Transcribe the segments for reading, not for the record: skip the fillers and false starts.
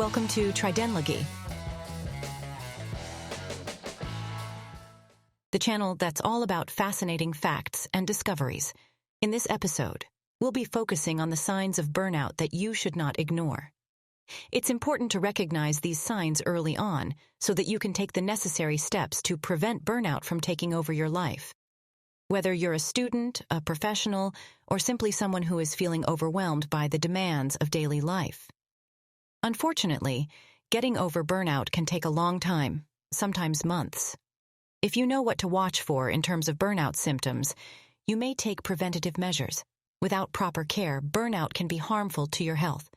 Welcome to Tridenlogy, the channel that's all about fascinating facts and discoveries. In this episode, we'll be focusing on the signs of burnout that you should not ignore. It's important to recognize these signs early on so that you can take the necessary steps to prevent burnout from taking over your life. Whether you're a student, a professional, or simply someone who is feeling overwhelmed by the demands of daily life. Unfortunately, getting over burnout can take a long time, sometimes months. If you know what to watch for in terms of burnout symptoms, you may take preventative measures. Without proper care, burnout can be harmful to your health.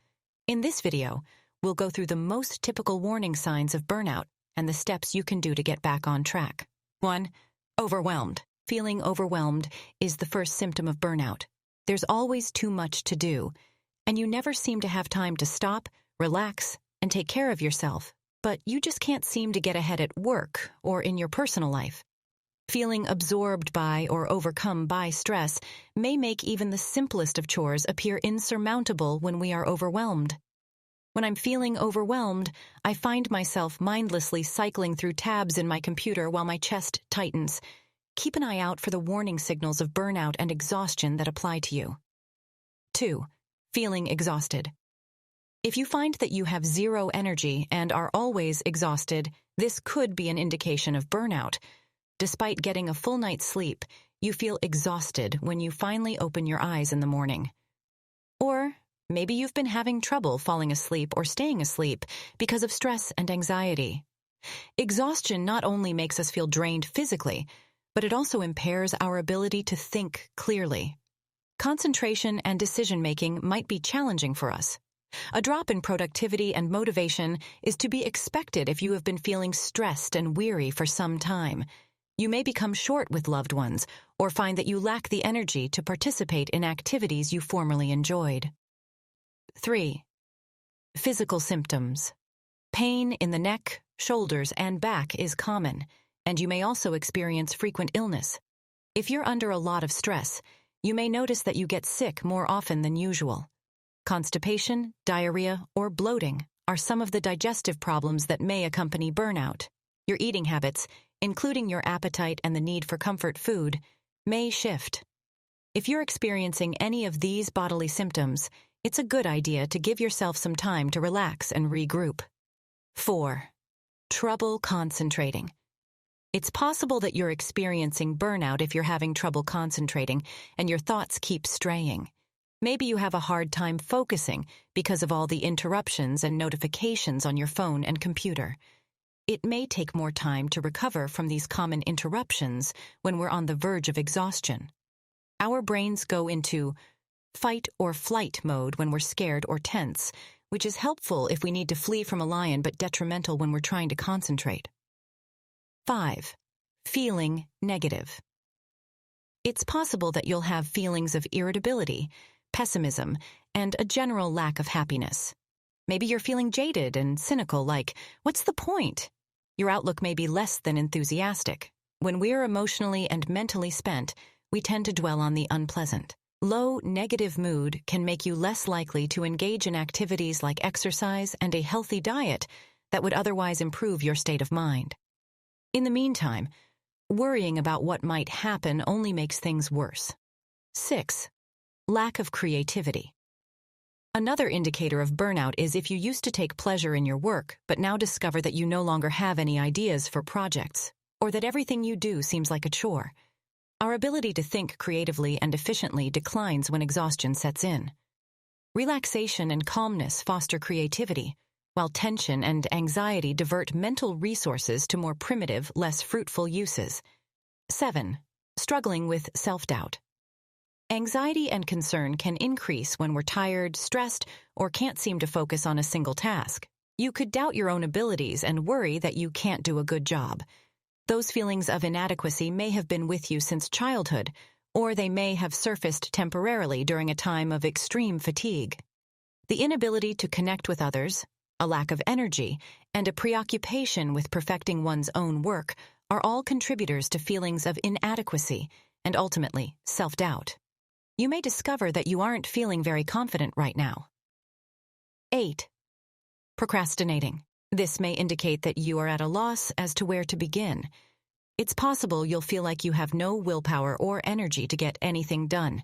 In this video, we'll go through the most typical warning signs of burnout and the steps you can do to get back on track. 1. Overwhelmed. Feeling overwhelmed is the first symptom of burnout. There's always too much to do, and you never seem to have time to stop, relax, and take care of yourself, but you just can't seem to get ahead at work or in your personal life. Feeling absorbed by or overcome by stress may make even the simplest of chores appear insurmountable when we are overwhelmed. When I'm feeling overwhelmed, I find myself mindlessly cycling through tabs in my computer while my chest tightens. Keep an eye out for the warning signals of burnout and exhaustion that apply to you. 2. Feeling exhausted. If you find that you have zero energy and are always exhausted, this could be an indication of burnout. Despite getting a full night's sleep, you feel exhausted when you finally open your eyes in the morning. Or maybe you've been having trouble falling asleep or staying asleep because of stress and anxiety. Exhaustion not only makes us feel drained physically, but it also impairs our ability to think clearly. Concentration and decision-making might be challenging for us. A drop in productivity and motivation is to be expected if you have been feeling stressed and weary for some time. You may become short with loved ones or find that you lack the energy to participate in activities you formerly enjoyed. 3. Physical symptoms. Pain in the neck, shoulders, and back is common, and you may also experience frequent illness. If you're under a lot of stress, you may notice that you get sick more often than usual. Constipation, diarrhea, or bloating are some of the digestive problems that may accompany burnout. Your eating habits, including your appetite and the need for comfort food, may shift. If you're experiencing any of these bodily symptoms, it's a good idea to give yourself some time to relax and regroup. 4. Trouble concentrating. It's possible that you're experiencing burnout if you're having trouble concentrating and your thoughts keep straying. Maybe you have a hard time focusing because of all the interruptions and notifications on your phone and computer. It may take more time to recover from these common interruptions when we're on the verge of exhaustion. Our brains go into fight or flight mode when we're scared or tense, which is helpful if we need to flee from a lion but detrimental when we're trying to concentrate. 5. Feeling negative. It's possible that you'll have feelings of irritability, pessimism, and a general lack of happiness. Maybe you're feeling jaded and cynical, like, what's the point? Your outlook may be less than enthusiastic. When we're emotionally and mentally spent, we tend to dwell on the unpleasant. Low, negative mood can make you less likely to engage in activities like exercise and a healthy diet that would otherwise improve your state of mind. In the meantime, worrying about what might happen only makes things worse. 6. Lack of creativity. Another indicator of burnout is if you used to take pleasure in your work, but now discover that you no longer have any ideas for projects, or that everything you do seems like a chore. Our ability to think creatively and efficiently declines when exhaustion sets in. Relaxation and calmness foster creativity, while tension and anxiety divert mental resources to more primitive, less fruitful uses. 7. Struggling with self-doubt. Anxiety and concern can increase when we're tired, stressed, or can't seem to focus on a single task. You could doubt your own abilities and worry that you can't do a good job. Those feelings of inadequacy may have been with you since childhood, or they may have surfaced temporarily during a time of extreme fatigue. The inability to connect with others, a lack of energy, and a preoccupation with perfecting one's own work are all contributors to feelings of inadequacy and ultimately self-doubt. You may discover that you aren't feeling very confident right now. 8. Procrastinating. This may indicate that you are at a loss as to where to begin. It's possible you'll feel like you have no willpower or energy to get anything done.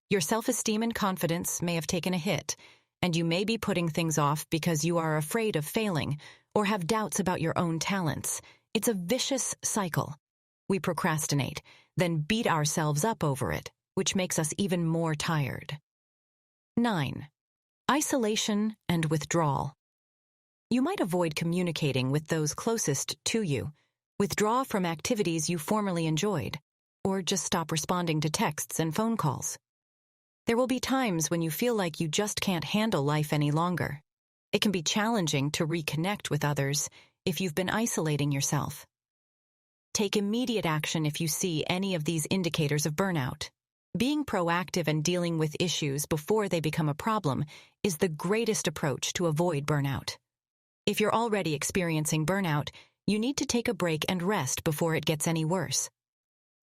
Your self-esteem and confidence may have taken a hit, and you may be putting things off because you are afraid of failing or have doubts about your own talents. It's a vicious cycle. We procrastinate, then beat ourselves up over it, which makes us even more tired. 9. Isolation and withdrawal. You might avoid communicating with those closest to you, withdraw from activities you formerly enjoyed, or just stop responding to texts and phone calls. There will be times when you feel like you just can't handle life any longer. It can be challenging to reconnect with others if you've been isolating yourself. Take immediate action if you see any of these indicators of burnout. Being proactive and dealing with issues before they become a problem is the greatest approach to avoid burnout. If you're already experiencing burnout, you need to take a break and rest before it gets any worse.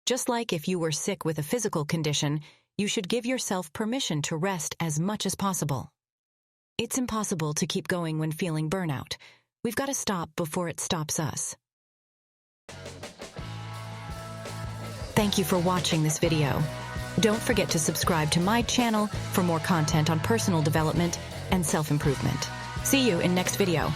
Just like if you were sick with a physical condition, you should give yourself permission to rest as much as possible. It's impossible to keep going when feeling burnout. We've got to stop before it stops us. Thank you for watching this video. Don't forget to subscribe to my channel for more content on personal development and self-improvement. See you in next video.